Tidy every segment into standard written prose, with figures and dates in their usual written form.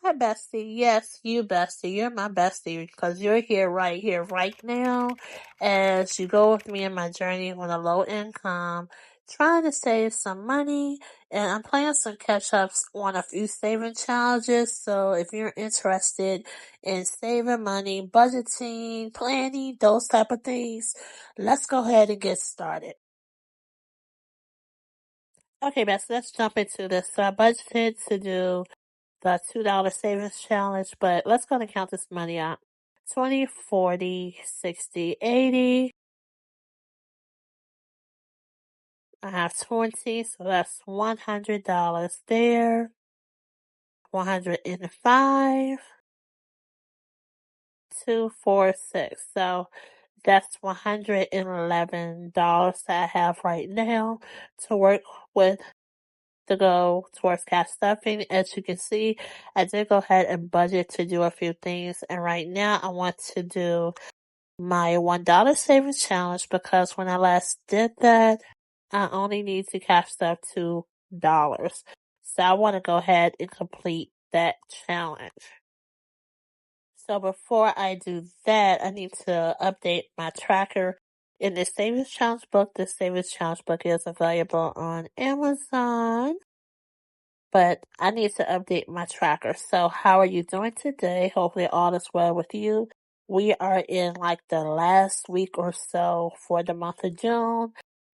Hi, bestie. Yes, you, bestie. You're my bestie because you're here, right now, as you go with me in my journey on a low income, trying to save some money. And I'm playing some catch ups on a few saving challenges. So if you're interested in saving money, budgeting, planning, those type of things, let's go ahead and get started. Okay, bestie, let's jump into this. So I budgeted to do the $2 savings challenge, but let's go and count this money out. 20, 40, 60, 80. I have 20, so that's $100 there. 105, 246. So that's $111 that I have right now to work with to go towards cash stuffing. As you can see, I did go ahead and budget to do a few things, and right now I want to do my $1 savings challenge because when I last did that, I only need to cash stuff $2. So I want to go ahead and complete that challenge. So before I do that, I need to update my tracker in the savings challenge book. The savings challenge book is available on Amazon, but I need to update my tracker. So how are you doing today? Hopefully all is well with you. We are in like the last week or so for the month of June.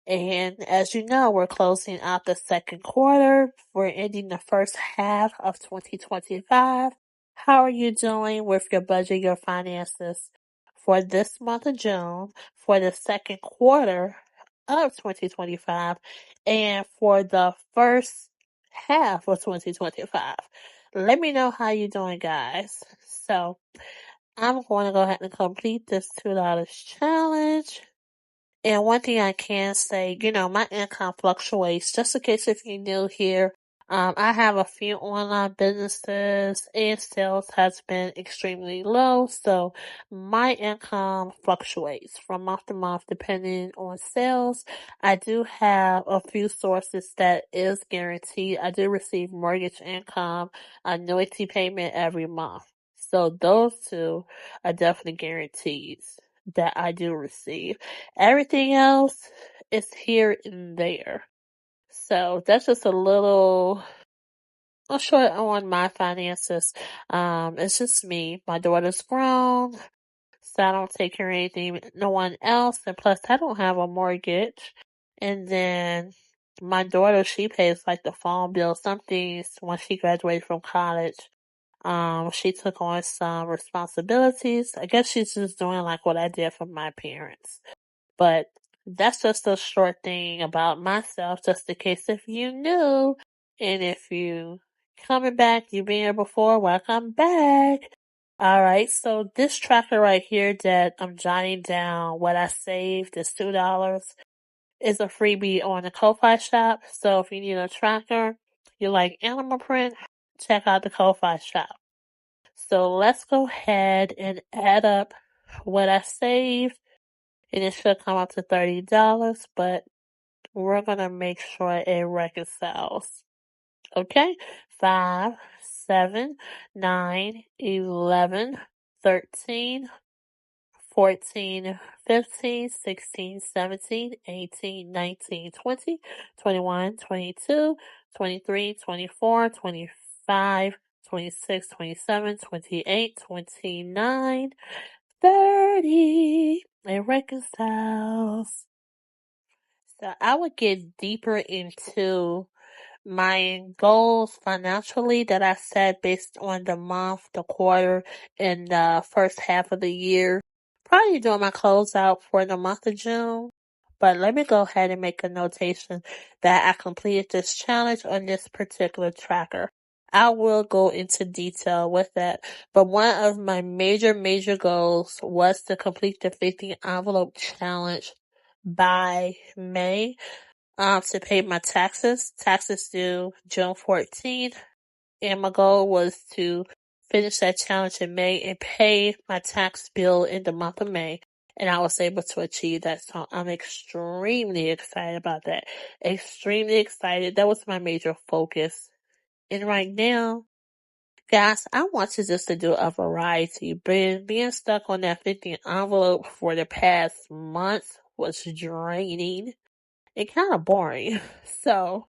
And as you know, we're closing out the second quarter. We're ending the first half of 2025. How are you doing with your budget, your finances for this month of June, for the second quarter of 2025, and for the first half of 2025? Let me know how you doing, guys. So I'm going to go ahead and complete this $2 challenge. And one thing I can say, my income fluctuates. Just in case if you're new here, I have a few online businesses and sales has been extremely low. So my income fluctuates from month to month depending on sales. I do have a few sources that is guaranteed. I do receive mortgage income, annuity payment every month. So those two are definitely guarantees that I do receive. Everything else is here and there. So that's just a short on my finances. It's just me. My daughter's grown, so I don't take care of anything, no one else. And plus, I don't have a mortgage. And then my daughter, she pays like the phone bill, some things when she graduated from college. She took on some responsibilities. I guess she's just doing like what I did for my parents. But that's just a short thing about myself, just in case if you knew. And if you coming back, you've been here before, welcome back. Alright, so this tracker right here that I'm jotting down what I saved is $2 is a freebie on the Ko-Fi shop. So if you need a tracker, you like animal print, check out the Ko-Fi shop. So let's go ahead and add up what I saved, and it should come up to $30, but we're gonna make sure it reconciles. Okay? 5, 7, 9, 11, 13, 14, 15, 16, 17, 18, 19, 20, 21, 22, 23, 24, 25, 26, 27, 28, 29, 30. It reconciles. So I would get deeper into my goals financially that I set based on the month, the quarter, and the first half of the year. Probably doing my closeout for the month of June. But let me go ahead and make a notation that I completed this challenge on this particular tracker. I will go into detail with that. But one of my major goals was to complete the 50 envelope challenge by May, to pay my taxes. Taxes due June 14th. And my goal was to finish that challenge in May and pay my tax bill in the month of May. And I was able to achieve that. So I'm extremely excited about that. Extremely excited. That was my major focus. And right now, Guys, I wanted just to do a variety, but being stuck on that 50 envelope for the past month was draining and kind of boring. So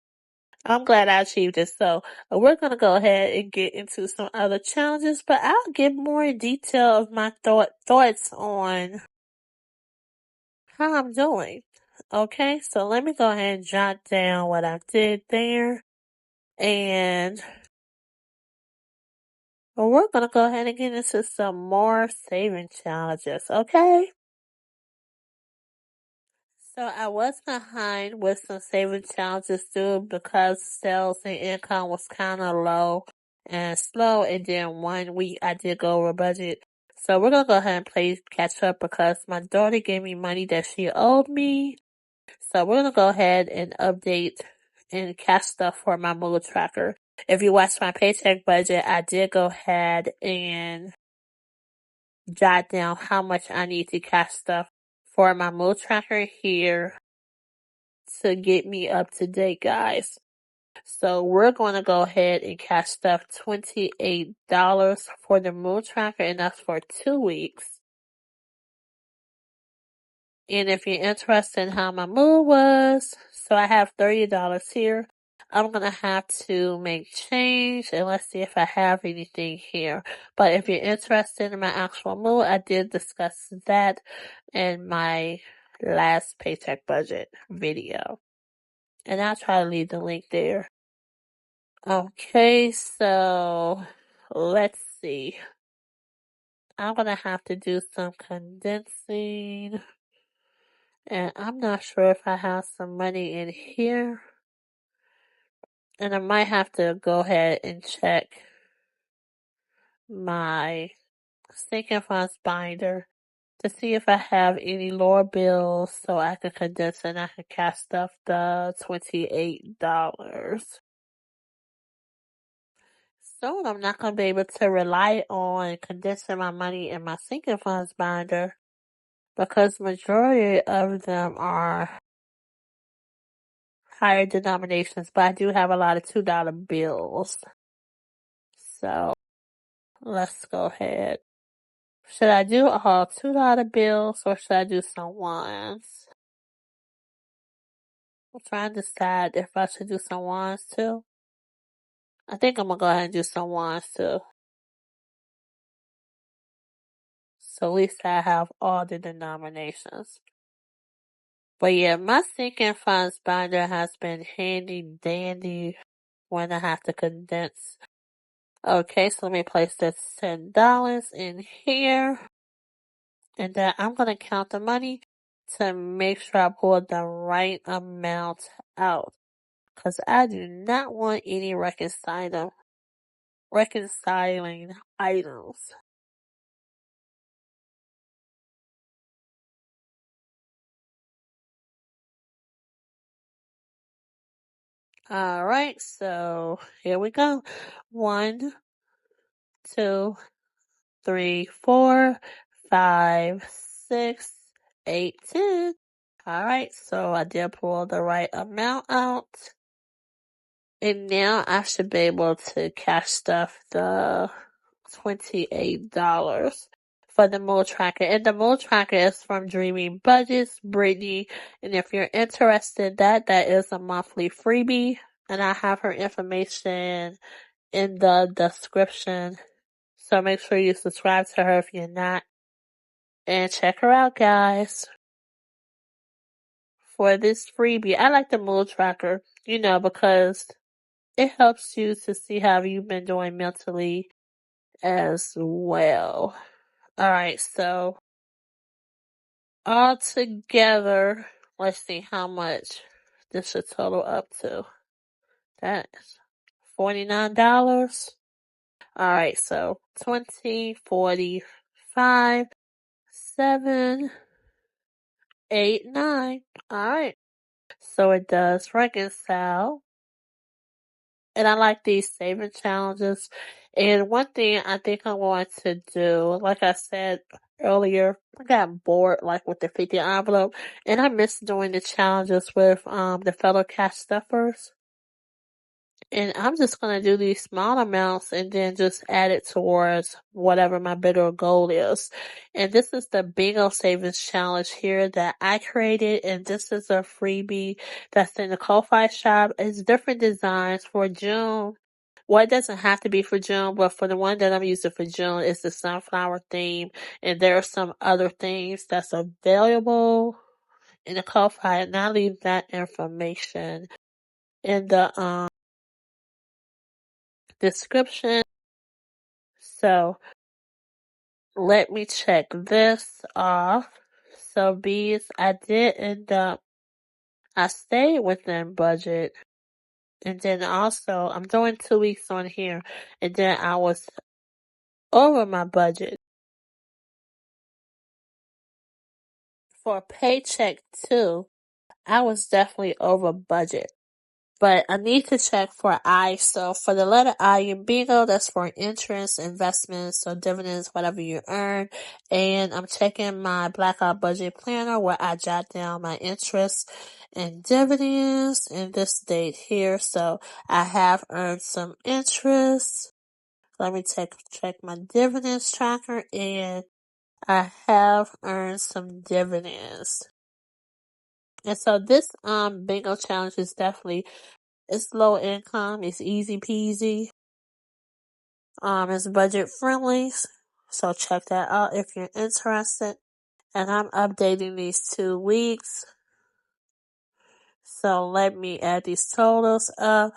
I'm glad I achieved it. So we're going to go ahead and get into some other challenges, but I'll give more detail of my thoughts on how I'm doing. Okay, so let me go ahead and jot down what I did there. And we're going to go ahead and get into some more saving challenges. Okay. So I was behind with some saving challenges too because sales and income was kind of low and slow. And then one week I did go over budget. So we're going to go ahead and play catch up because my daughter gave me money that she owed me. So we're going to go ahead and update and cash stuff for my mood tracker. If you watch my paycheck budget, I did go ahead and jot down how much I need to cash stuff for my mood tracker here to get me up to date, guys. So we're going to go ahead and cash stuff $28 for the mood tracker, and that's for 2 weeks. And if you're interested in how my mood was, so I have $30 here. I'm going to have to make change and let's see if I have anything here. But if you're interested in my actual mood, I did discuss that in my last paycheck budget video. And I'll try to leave the link there. Okay, so let's see. I'm going to have to do some condensing. And I'm not sure if I have some money in here. And I might have to go ahead and check my sinking funds binder to see if I have any lower bills so I can condense and I can cash stuff the $28. So I'm not going to be able to rely on condensing my money in my sinking funds binder because majority of them are higher denominations, but I do have a lot of $2 bills. So let's go ahead. Should I do all $2 bills or should I do some ones? I'm trying to decide if I should do some ones too. I think I'm gonna go ahead and do some ones too. So at least I have all the denominations. But yeah, my sinking funds binder has been handy dandy when I have to condense. Okay, so let me place this $10 in here. And then I'm going to count the money to make sure I pull the right amount out. Because I do not want any reconciling items. Alright, so here we go. 1, 2, 3, 4, 5, 6, 8, 10. Alright, so I did pull the right amount out. And now I should be able to cash stuff the $28 for the mood tracker. And the mood tracker is from Dreamy Budgets, Brittany. And if you're interested, that is a monthly freebie. And I have her information in the description. So make sure you subscribe to her if you're not. And check her out, guys. For this freebie, I like the mood tracker, because it helps you to see how you've been doing mentally as well. Alright, so all together, let's see how much this should total up to. That's $49. Alright, so 20, 40, 5, 7, 8, 9. Alright, so it does reconcile. And I like these saving challenges. And one thing I think I want to do, like I said earlier, I got bored with the 50 envelope, and I miss doing the challenges with the fellow cash stuffers. And I'm just going to do these small amounts and then just add it towards whatever my bigger goal is. And this is the Bingo Savings Challenge here that I created. And this is a freebie that's in the Ko-Fi shop. It's different designs for June. Well, it doesn't have to be for June, but for the one that I'm using for June, it's the sunflower theme. And there are some other things that's available in the Ko-Fi. And I'll leave that information in the description. So let me check this off. So bees, I did end up, I stayed within budget. And then also, I'm doing 2 weeks on here. And then I was over my budget. For paycheck 2, I was definitely over budget. But I need to check for I. So for the letter I in bingo, that's for interest, investments, or dividends, whatever you earn. And I'm checking my blackout budget planner where I jot down my interest and dividends in this date here. So I have earned some interest. Let me check my dividends tracker, and I have earned some dividends. And so this bingo challenge is definitely, it's low income, it's easy peasy, it's budget friendly, so check that out if you're interested. And I'm updating these 2 weeks, so let me add these totals up.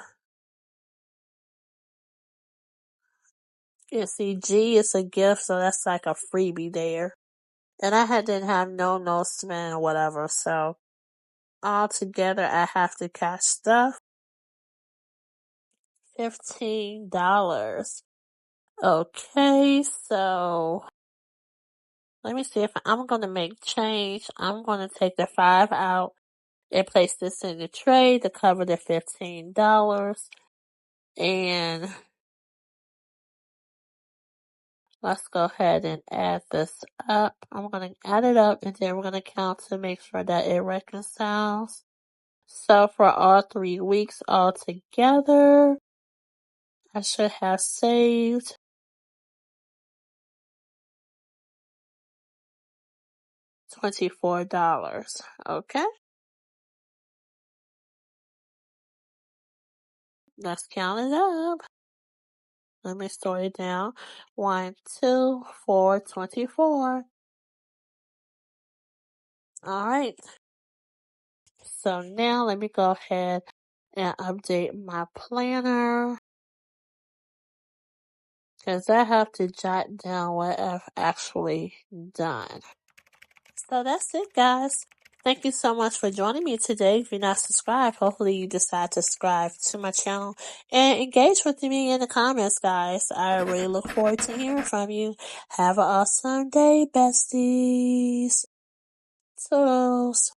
You see, G is a gift, so that's like a freebie there. And I didn't have no spend or whatever, so all together I have to cash stuff. $15. Okay, so let me see if I'm going to make change. I'm going to take the 5 out and place this in the tray to cover the $15. And let's go ahead and add this up. I'm going to add it up, and then we're going to count to make sure that it reconciles. So for all 3 weeks all together, I should have saved $24. Okay, let's count it up. Let me sort it down. 1, 2, 4, 24. All right. So now let me go ahead and update my planner, because I have to jot down what I've actually done. So that's it, guys. Thank you so much for joining me today. If you're not subscribed, hopefully you decide to subscribe to my channel and engage with me in the comments, guys. I really look forward to hearing from you. Have an awesome day, besties. Toodles.